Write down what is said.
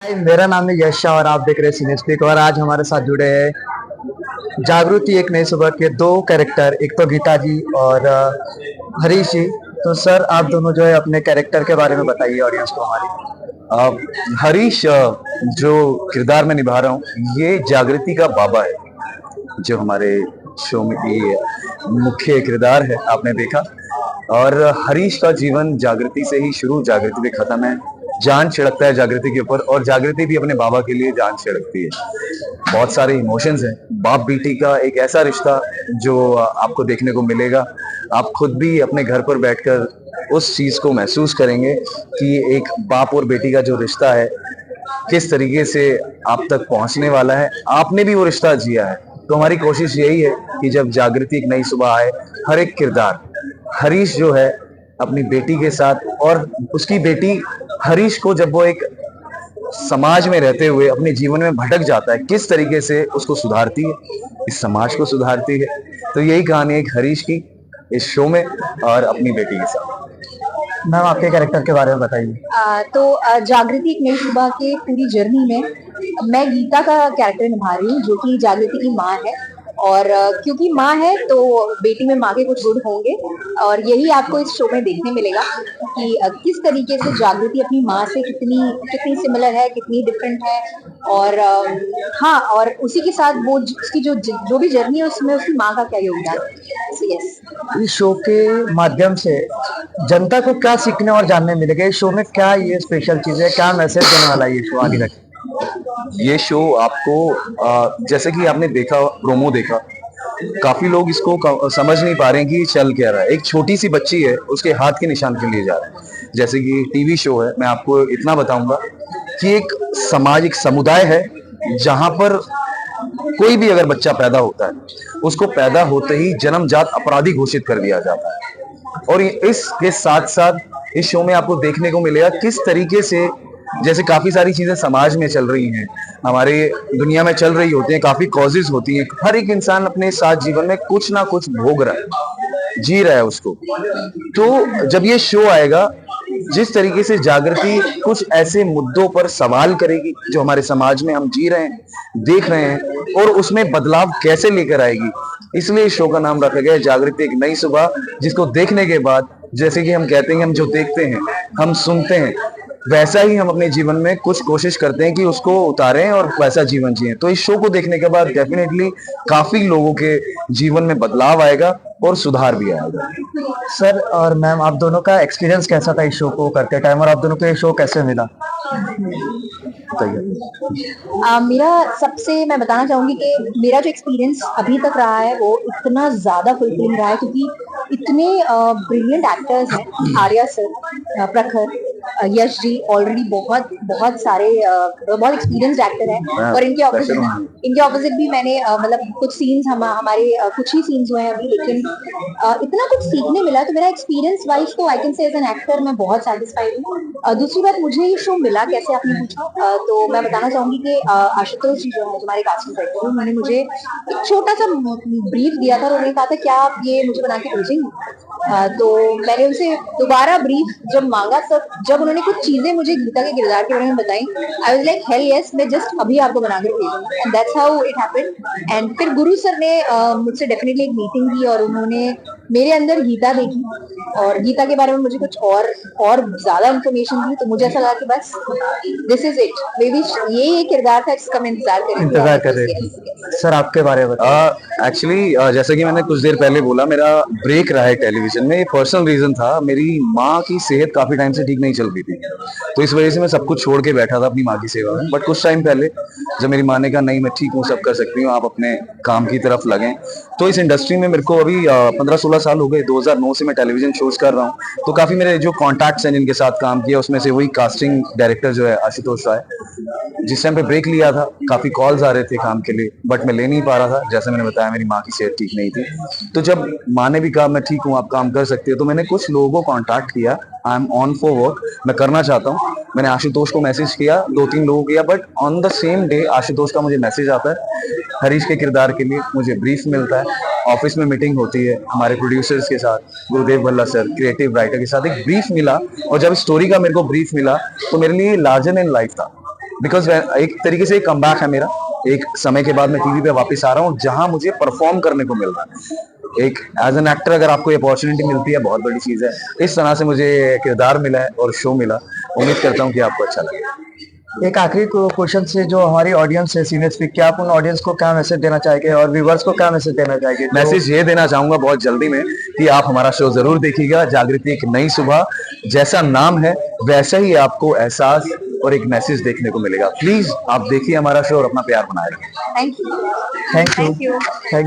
हाय, मेरा नाम है यश शाह और आप देख रहे हैं सिनेस्पिक। और आज हमारे साथ जुड़े हैं जागृति एक नई सुबह के दो कैरेक्टर, एक तो गीता जी और हरीश जी। तो सर, आप दोनों जो है अपने कैरेक्टर के बारे में बताइए ऑडियंस को हमारी। अ, हरीश, जो किरदार मैं निभा रहा हूँ ये जागृति का बाबा है, जो हमारे शो में की मुख्य किरदार है, आपने देखा। और हरीश का जीवन जागृति से ही शुरू, जागृति पे खत्म है। जान छिड़कता है जागृति के ऊपर और जागृति भी अपने बाबा के लिए जान छिड़कती है। बहुत सारे इमोशंस हैं, बाप बेटी का एक ऐसा रिश्ता जो आपको देखने को मिलेगा। आप खुद भी अपने घर पर बैठकर उस चीज को महसूस करेंगे कि एक बाप और बेटी का जो रिश्ता है किस तरीके से आप तक पहुंचने वाला है। आपने भी वो रिश्ता जिया है। तो हमारी कोशिश यही है कि जब जागृति एक नई सुबह आए, हर एक किरदार, हरीश जो है अपनी बेटी के साथ, और उसकी बेटी हरीश को जब वो एक समाज में रहते हुए अपने जीवन में भटक जाता है, किस तरीके से उसको सुधारती है, इस समाज को सुधारती है। तो यही कहानी है एक हरीश की इस शो में और अपनी बेटी के साथ। मैम, आपके कैरेक्टर के बारे में बताइए। जागृति एक नई सुबह के पूरी जर्नी में मैं गीता का कैरेक्टर निभा रही हूँ, जो कि जागृति की माँ है। और क्योंकि माँ है तो बेटी में माँ के कुछ गुण होंगे, और यही आपको इस शो में देखने मिलेगा कि किस तरीके से जागृति अपनी माँ से कितनी कितनी सिमिलर है, कितनी डिफरेंट है। और हाँ, और उसी के साथ वो उसकी जो भी जर्नी है उसमें उसकी माँ का क्या योगदान है। यस, इस शो के माध्यम से जनता को क्या सीखने और जानने मिलेगा? इस शो में क्या ये स्पेशल चीज है, क्या मैसेज देने वाला है ये शो आगे तक? ये शो आपको जैसे कि आपने देखा, प्रोमो देखा, काफी लोग इसको समझ नहीं पा रहे हैं कि चल क्या रहा है। एक छोटी सी बच्ची है, उसके हाथ के निशान के लिए जा रहा है। जैसे कि टीवी शो है, मैं आपको इतना बताऊंगा कि एक समाज, एक समुदाय है जहां पर कोई भी अगर बच्चा पैदा होता है, उसको पैदा होते ही जन्मजात अपराधी घोषित कर दिया जाता है। और इसके साथ साथ इस शो में आपको देखने को मिलेगा किस तरीके से, जैसे काफी सारी चीजें समाज में चल रही हैं, हमारे दुनिया में चल रही होती हैं, काफी कॉजेज होती हैं। हर एक इंसान अपने साथ जीवन में कुछ ना कुछ भोग रहा है, जी रहा है उसको। तो जब ये शो आएगा, जिस तरीके से जागृति कुछ ऐसे मुद्दों पर सवाल करेगी जो हमारे समाज में हम जी रहे हैं, देख रहे हैं, और उसमें बदलाव कैसे लेकर आएगी, इसलिए इस शो का नाम रखा गया है जागृति एक नई सुबह। जिसको देखने के बाद, जैसे कि हम कहते हैं, हम जो देखते हैं, हम सुनते हैं, वैसा ही हम अपने जीवन में कुछ कोशिश करते हैं कि उसको उतारें और वैसा जीवन जिए। तो इस शो को देखने के बाद डेफिनेटली काफी लोगों के जीवन में बदलाव आएगा और सुधार भी आएगा। सर और मैम, आप दोनों का एक्सपीरियंस कैसा था इस शो को करते टाइम, और आप दोनों को ये शो कैसे मिला? मेरा सबसे मैं बताना चाहूंगी कि मेरा जो एक्सपीरियंस अभी तक रहा है वो इतना ज्यादा फुलफिलिंग रहा है, क्योंकि इतने ब्रिलियंट एक्टर्स हैं। आर्या सर, प्रखर, यश जी ऑलरेडी बहुत बहुत सारे बहुत एक्सपीरियंस्ड एक्टर हैं। और इनके ऑपोजिट भी मैंने मतलब कुछ सीन्स हमारे कुछ ही सीन्स हुए हैं अभी, लेकिन इतना कुछ सीखने मिला। तो मेरा एक्सपीरियंस वाइज तो I can say as an actor मैं बहुत सेटिस्फाइड हूँ। दूसरी बात, मुझे ये शो मिला कैसे आपने पूछा, तो मैं बताना चाहूंगी कि आशुतोष जी जो है, हमारे कास्टिंग डायरेक्टर, उन्होंने मुझे एक छोटा सा ब्रीफ दिया था और उन्होंने कहा था क्या आप ये मुझे बना के भेजेंगे। तो मैंने उनसे दोबारा ब्रीफ जब मांगा, तब जब उन्होंने कुछ चीजें मुझे गीता के किरदार के बारे में बताई, I was like hell yes, मैं जस्ट अभी आपको बनाकर भेजूंगा। And that's how it happened. And फिर गुरु सर ने मुझसे डेफिनेटली एक मीटिंग की और उन्होंने मेरे अंदर गीता देखी और गीता के बारे में मुझे कुछ और ज्यादा इन्फॉर्मेशन दी। तो मुझे ऐसा लगा कि बस this is it, may be ये किरदार था जिसका मैं इंतजार कर रही थी। सर, आपके बारे में एक्चुअली जैसे कि मैंने कुछ देर पहले बोला, मेरा ब्रेक रहा है टेलीविजन में। ये पर्सनल रीजन था, मेरी माँ की सेहत काफी टाइम से ठीक नहीं चल रही थी, तो इस वजह से मैं सब कुछ छोड़ के बैठा था अपनी माँ की सेवा में। बट कुछ टाइम पहले जब मेरी माँ ने कहा नहीं मैं ठीक हूँ, सब कर सकती हूँ, आप अपने काम की तरफ लगें। तो इस इंडस्ट्री में मेरे को अभी 15-16 साल हो गए। 2009 से मैं टेलीविजन शोज कर रहा हूँ। तो काफी मेरे जो कॉन्टैक्ट्स हैं जिनके साथ काम किया, उसमें से वही कास्टिंग डायरेक्टर जो है आशुतोष राय, जिस टाइम पे ब्रेक लिया था काफी कॉल्स आ रहे थे काम के लिए, बट मैं ले नहीं पा रहा था। जैसे मैंने बताया, मेरी माँ की सेहत ठीक नहीं थी। तो जब माँ ने भी कहा मैं ठीक हूँ, आप काम कर सकते हो, तो मैंने कुछ लोगों को कांटेक्ट किया। I am on for work, मैं करना चाहता हूँ। मैंने आशुतोष को मैसेज किया, 2-3 लोगों को किया, but on the same day Ashutosh का मुझे मैसेज आता है। हरीश के किरदार के लिए मुझे ब्रीफ मिलता है, ऑफिस में मीटिंग होती है हमारे प्रोड्यूसर्स के साथ, गुरुदेव भल्ला सर क्रिएटिव राइटर के साथ एक ब्रीफ मिला। और जब स्टोरी का मेरे को ब्रीफ मिला तो मेरे लिए लार्जर दैन लाइफ था। बिकॉज एक तरीके से एक कमबैक है मेरा, एक समय के बाद मैं टीवी पे वापस आ रहा हूँ जहां मुझे परफॉर्म करने को मिल रहा है। एक एज एन एक्टर अगर आपको अपॉर्चुनिटी मिलती है बहुत बड़ी चीज है। इस तरह से मुझे किरदार मिला है और शो मिला। उम्मीद करता हूँ कि आपको अच्छा लगे। एक आखिरी क्वेश्चन से, जो हमारी ऑडियंस है सिनेस्पीक, क्या आप उन ऑडियंस को क्या मैसेज देना चाहेंगे और व्यूवर्स को क्या मैसेज देना चाहेंगे? मैसेज ये देना चाहूंगा बहुत जल्दी में कि आप हमारा शो जरूर देखिएगा। जागृति एक नई सुबह, जैसा नाम है वैसा ही आपको एहसास और एक मैसेज देखने को मिलेगा। प्लीज आप देखिए हमारा शो और अपना प्यार बनाए रखें। Thank you. Thank you. Thank you.